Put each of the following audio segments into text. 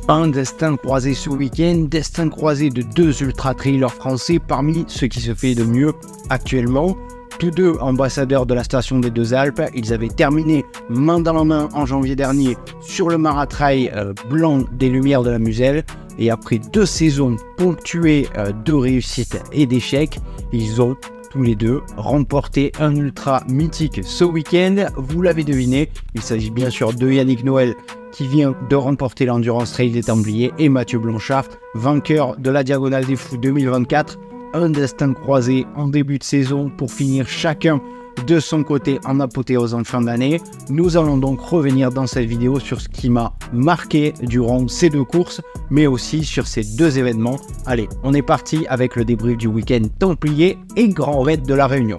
Un destin croisé ce week-end, destin croisé de deux ultra-trailers français parmi ce qui se fait de mieux actuellement. Tous deux ambassadeurs de la station des Deux Alpes, ils avaient terminé main dans la main en janvier dernier sur le maratrail blanc des Lumières de la Muselle. Et après 2 saisons ponctuées de réussites et d'échecs, ils ont tous les deux remporté un ultra mythique ce week-end. Vous l'avez deviné, il s'agit bien sûr de Yannick Noël qui vient de remporter l'Endurance Trail des Templiers et Mathieu Blanchard, vainqueur de la Diagonale des Fous 2024. Un destin croisé en début de saison pour finir chacun de son côté en apothéose en fin d'année. Nous allons donc revenir dans cette vidéo sur ce qui m'a marqué durant ces 2 courses, mais aussi sur ces 2 événements. Allez, on est parti avec le débrief du week-end Templier et Grand Raid de la Réunion.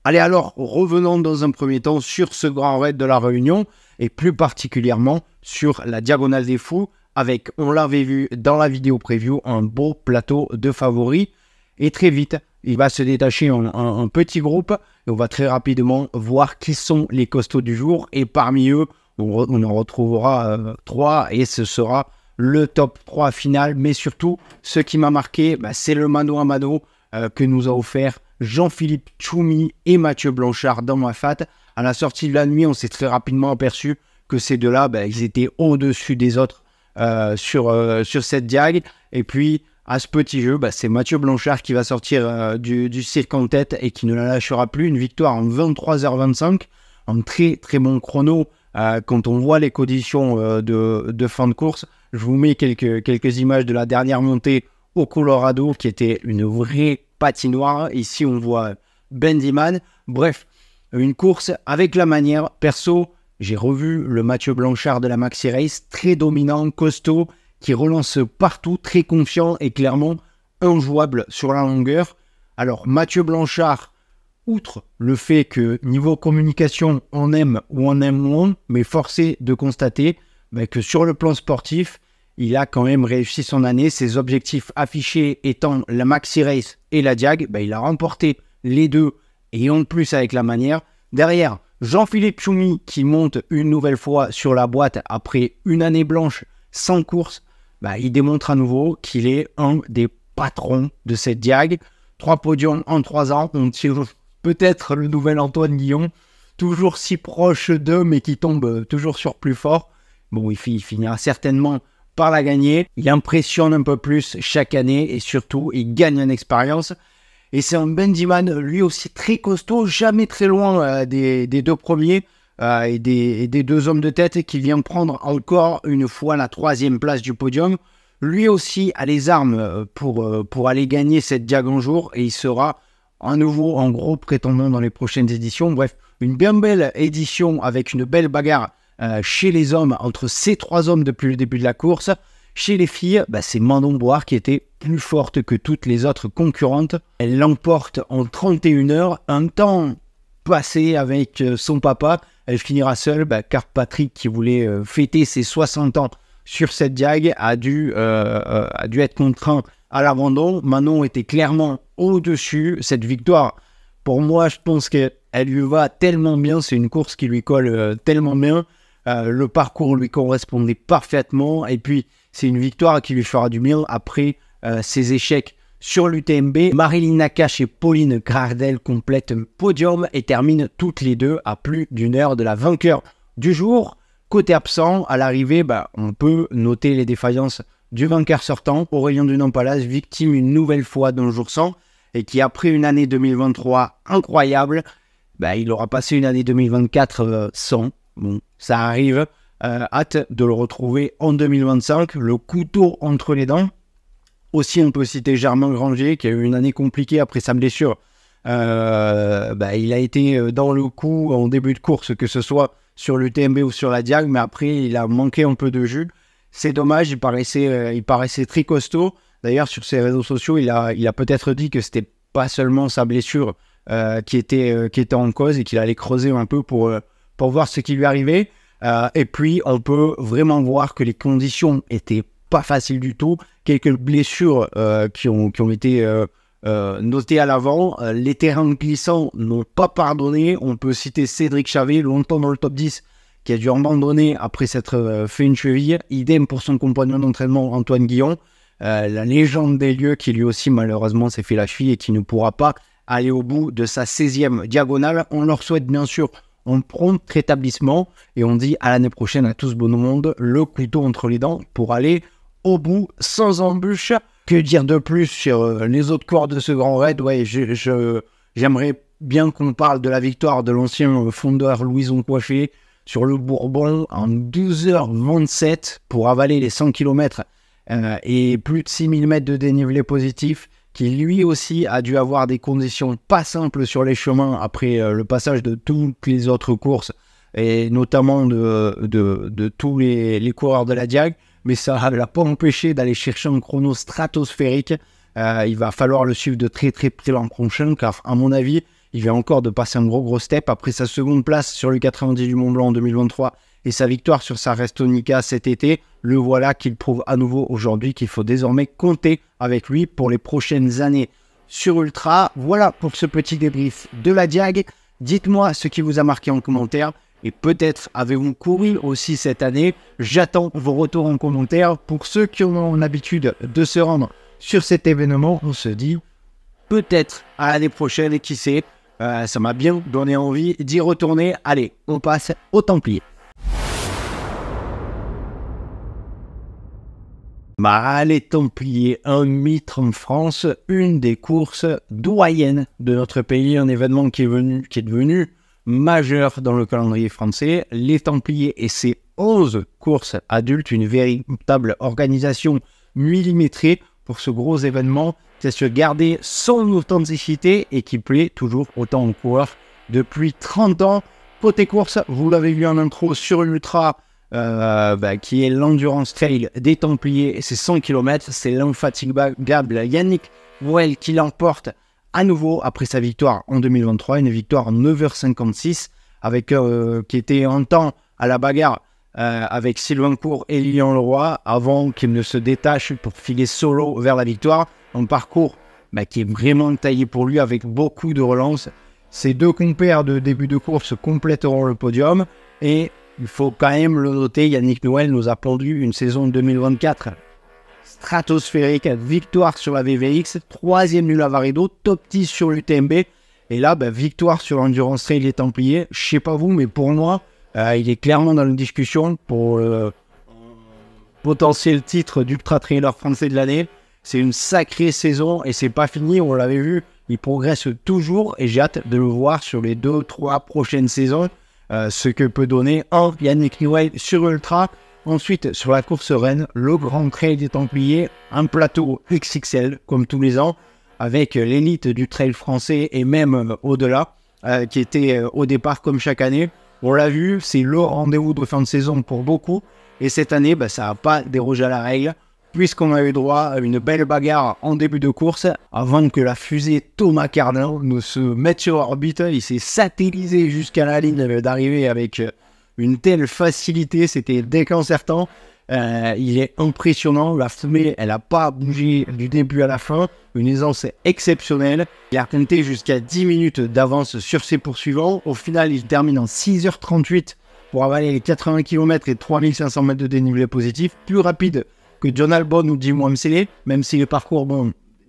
Allez alors, revenons dans un premier temps sur ce Grand Raid de la Réunion et plus particulièrement sur la Diagonale des Fous avec, on l'avait vu dans la vidéo preview, un beau plateau de favoris. Et très vite, il va se détacher en un petit groupe et on va très rapidement voir qui sont les costauds du jour. Et parmi eux, on en retrouvera 3 et ce sera le top 3 final. Mais surtout, ce qui m'a marqué, c'est le mano à mano que nous a offert Jean-Philippe Tchoumi et Mathieu Blanchard dans ma fat. À la sortie de la nuit, on s'est très rapidement aperçu que ces deux-là, ils étaient au-dessus des autres sur cette diag. Et puis, à ce petit jeu, c'est Mathieu Blanchard qui va sortir du cirque en tête et qui ne la lâchera plus. Une victoire en 23h25, un très très bon chrono quand on voit les conditions de fin de course. Je vous mets quelques images de la dernière montée au Colorado qui était une vraie patinoire. Ici on voit Bendiman. Bref, une course avec la manière. Perso, j'ai revu le Mathieu Blanchard de la Maxi Race, très dominant, costaud, qui relance partout, très confiant et clairement injouable sur la longueur. Alors Mathieu Blanchard, outre le fait que niveau communication on aime ou on aime moins, mais forcé de constater que sur le plan sportif, il a quand même réussi son année. Ses objectifs affichés étant la Maxi Race et la Diag, il a remporté les 2 et en plus avec la manière. Derrière, Jean-Philippe Tchoumi qui monte une nouvelle fois sur la boîte après une année blanche sans course. Il démontre à nouveau qu'il est un des patrons de cette Diag. 3 podiums en 3 ans. On tire peut-être le nouvel Antoine Guillon, toujours si proche d'eux mais qui tombe toujours sur plus fort. Bon, il finira certainement par la gagner. Il impressionne un peu plus chaque année et surtout il gagne en expérience. Et c'est un Bendiman lui aussi très costaud, jamais très loin des 2 premiers et des 2 hommes de tête qui vient prendre encore une fois la 3e place du podium. Lui aussi a les armes pour aller gagner cette diag un jour et il sera à nouveau en gros prétendant dans les prochaines éditions. Bref, une bien belle édition avec une belle bagarre chez les hommes, entre ces 3 hommes depuis le début de la course. Chez les filles, c'est Manon Boire qui était plus forte que toutes les autres concurrentes. Elle l'emporte en 31 heures, un temps passé avec son papa. Elle finira seule car Patrick, qui voulait fêter ses 60 ans sur cette diag, a dû être contraint à l'abandon. Manon était clairement au-dessus. Cette victoire, pour moi, je pense qu'elle lui va tellement bien. C'est une course qui lui colle tellement bien. Le parcours lui correspondait parfaitement et puis c'est une victoire qui lui fera du bien après ses échecs sur l'UTMB. Marilyn Nakache et Pauline Gardel complètent un podium et terminent toutes les 2 à plus d'1 heure de la vainqueur du jour. Côté absent, à l'arrivée, on peut noter les défaillances du vainqueur sortant, Aurélien Dunant-Palace, victime une nouvelle fois d'un jour sans et qui après une année 2023 incroyable, il aura passé une année 2024 sans. Bon, ça arrive, hâte de le retrouver en 2025, le couteau entre les dents. Aussi, on peut citer Germain Granger, qui a eu une année compliquée après sa blessure. Il a été dans le coup en début de course, que ce soit sur l'UTMB ou sur la Diag, mais après, il a manqué un peu de jus. C'est dommage, il paraissait très costaud. D'ailleurs, sur ses réseaux sociaux, il a peut-être dit que c'était pas seulement sa blessure qui était en cause et qu'il allait creuser un peu pour voir ce qui lui arrivait. Et puis, on peut vraiment voir que les conditions étaient pas faciles du tout, quelques blessures qui ont été notées à l'avant. Les terrains glissants n'ont pas pardonné. On peut citer Cédric Chavet, longtemps dans le top 10, qui a dû abandonner après s'être fait une cheville. Idem pour son compagnon d'entraînement Antoine Guillon, la légende des lieux qui lui aussi malheureusement s'est fait la cheville et qui ne pourra pas aller au bout de sa 16e diagonale. On leur souhaite bien sûr un prompt rétablissement et on dit à l'année prochaine à tous bon monde, le couteau entre les dents pour aller au bout sans embûche. Que dire de plus sur les autres coureurs de ce grand raid? Ouais, j'aimerais bien qu'on parle de la victoire de l'ancien fondeur Louison Coiffé sur le Bourbon en 12h27 pour avaler les 100 km et plus de 6000 mètres de dénivelé positif, qui lui aussi a dû avoir des conditions pas simples sur les chemins après le passage de toutes les autres courses et notamment de tous les coureurs de la Diag, mais ça ne l'a pas empêché d'aller chercher un chrono stratosphérique. Il va falloir le suivre de très très près l'an prochain, car à mon avis il vient encore de passer un gros step après sa seconde place sur le 90 du Mont Blanc en 2023 et sa victoire sur sa Restonica cet été. Le voilà qu'il prouve à nouveau aujourd'hui qu'il faut désormais compter avec lui pour les prochaines années sur Ultra. Voilà pour ce petit débrief de la Diag. Dites-moi ce qui vous a marqué en commentaire et peut-être avez-vous couru aussi cette année. J'attends vos retours en commentaire. Pour ceux qui ont l'habitude de se rendre sur cet événement, on se dit peut-être à l'année prochaine et qui sait, ça m'a bien donné envie d'y retourner. Allez, on passe aux Templiers. Les Templiers, un mythe en France, une des courses doyennes de notre pays, un événement qui est devenu majeur dans le calendrier français. Les Templiers et ses 11 courses adultes, une véritable organisation millimétrée pour ce gros événement qui a su garder son authenticité et qui plaît toujours autant aux coureurs depuis 30 ans. Côté course, vous l'avez vu en intro sur Ultra, qui est l'Endurance Trail des Templiers et ses 100 km. C'est l'infatigable Yannick Voel qui l'emporte à nouveau après sa victoire en 2023, une victoire en 9h56 avec, qui était en temps à la bagarre avec Sylvain Court et Lilian Leroy avant qu'il ne se détache pour filer solo vers la victoire. Un parcours qui est vraiment taillé pour lui avec beaucoup de relance. Ces deux compères de début de course compléteront le podium et il faut quand même le noter, Yannick Noël nous a pondu une saison 2024 stratosphérique, victoire sur la VVX, 3e nul à Varedo, top 10 sur l'UTMB et là victoire sur l'Endurance Trail des Templiers. Je sais pas vous, mais pour moi il est clairement dans une discussion pour potentiel titre d'Ultra Trailer français de l'année. C'est une sacrée saison et c'est pas fini, on l'avait vu, il progresse toujours et j'ai hâte de le voir sur les 2-3 prochaines saisons, ce que peut donner Yannick Noël sur Ultra. Ensuite, sur la course reine, le Grand Trail des Templiers, un plateau XXL comme tous les ans, avec l'élite du trail français et même au-delà, qui était au départ comme chaque année. On l'a vu, c'est le rendez-vous de fin de saison pour beaucoup. Et cette année, ça n'a pas dérogé à la règle, puisqu'on a eu droit à une belle bagarre en début de course, avant que la fusée Thomas Cardin ne se mette sur orbite. Il s'est satellisé jusqu'à la ligne d'arrivée avec une telle facilité, c'était déconcertant. Il est impressionnant, la fumée, elle n'a pas bougé du début à la fin, une aisance exceptionnelle. Il a tenté jusqu'à 10 minutes d'avance sur ses poursuivants. Au final, il termine en 6h38 pour avaler les 80 km et 3500 mètres de dénivelé positif, plus rapide que John Albon ou Jim Wamsley, même si le parcours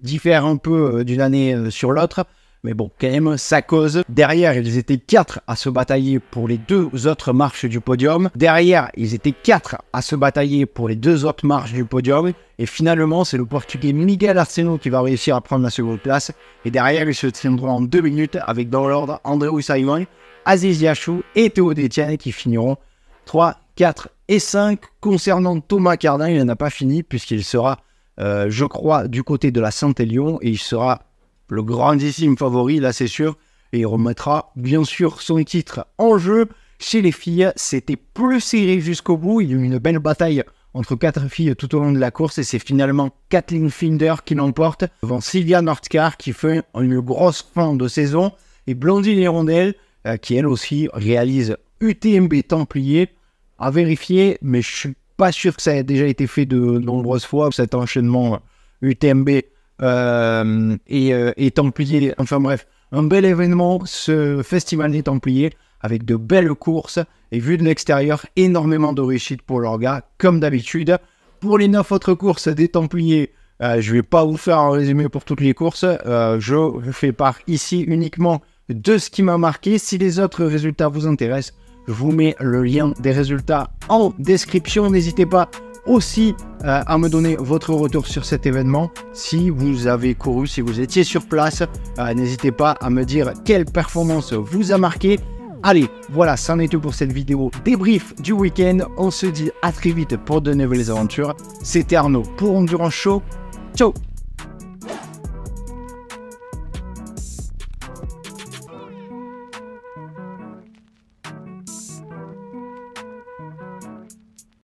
diffère un peu d'une année sur l'autre. Mais bon, quand même, ça cause. Derrière, ils étaient 4 à se batailler pour les 2 autres marches du podium. Derrière, ils étaient 4 à se batailler pour les 2 autres marches du podium. Et finalement, c'est le Portugais Miguel Arceno qui va réussir à prendre la seconde place. Et derrière, ils se tiendront en 2 minutes avec, dans l'ordre, Andreu Simon, Aziz Yachou et Théo Détienne qui finiront 3, 4 et 5. Concernant Thomas Cardin, il n'en a pas fini puisqu'il sera, je crois, du côté de la Saint-Élion et il sera le grandissime favori, là c'est sûr, et il remettra bien sûr son titre en jeu. Chez les filles, c'était plus serré jusqu'au bout, il y a eu une belle bataille entre 4 filles tout au long de la course, et c'est finalement Kathleen Finder qui l'emporte, devant Sylvia Nordkar qui fait une grosse fin de saison, et Blondine Hirondelle, qui elle aussi réalise UTMB Templier, à vérifier, mais je suis pas sûr que ça ait déjà été fait de nombreuses fois, cet enchaînement UTMB et Templiers. Enfin bref, un bel événement, ce festival des Templiers, avec de belles courses. Et vu de l'extérieur, énormément de réussite pour leurs gars, comme d'habitude. Pour les 9 autres courses des Templiers, je ne vais pas vous faire un résumé pour toutes les courses. Je vous fais part ici uniquement de ce qui m'a marqué. Si les autres résultats vous intéressent, je vous mets le lien des résultats en description. N'hésitez pas aussi à me donner votre retour sur cet événement. Si vous avez couru, si vous étiez sur place, n'hésitez pas à me dire quelle performance vous a marqué. Allez, voilà, c'en est tout pour cette vidéo débrief du week-end. On se dit à très vite pour de nouvelles aventures. C'était Arnaud pour Endurance Show. Ciao!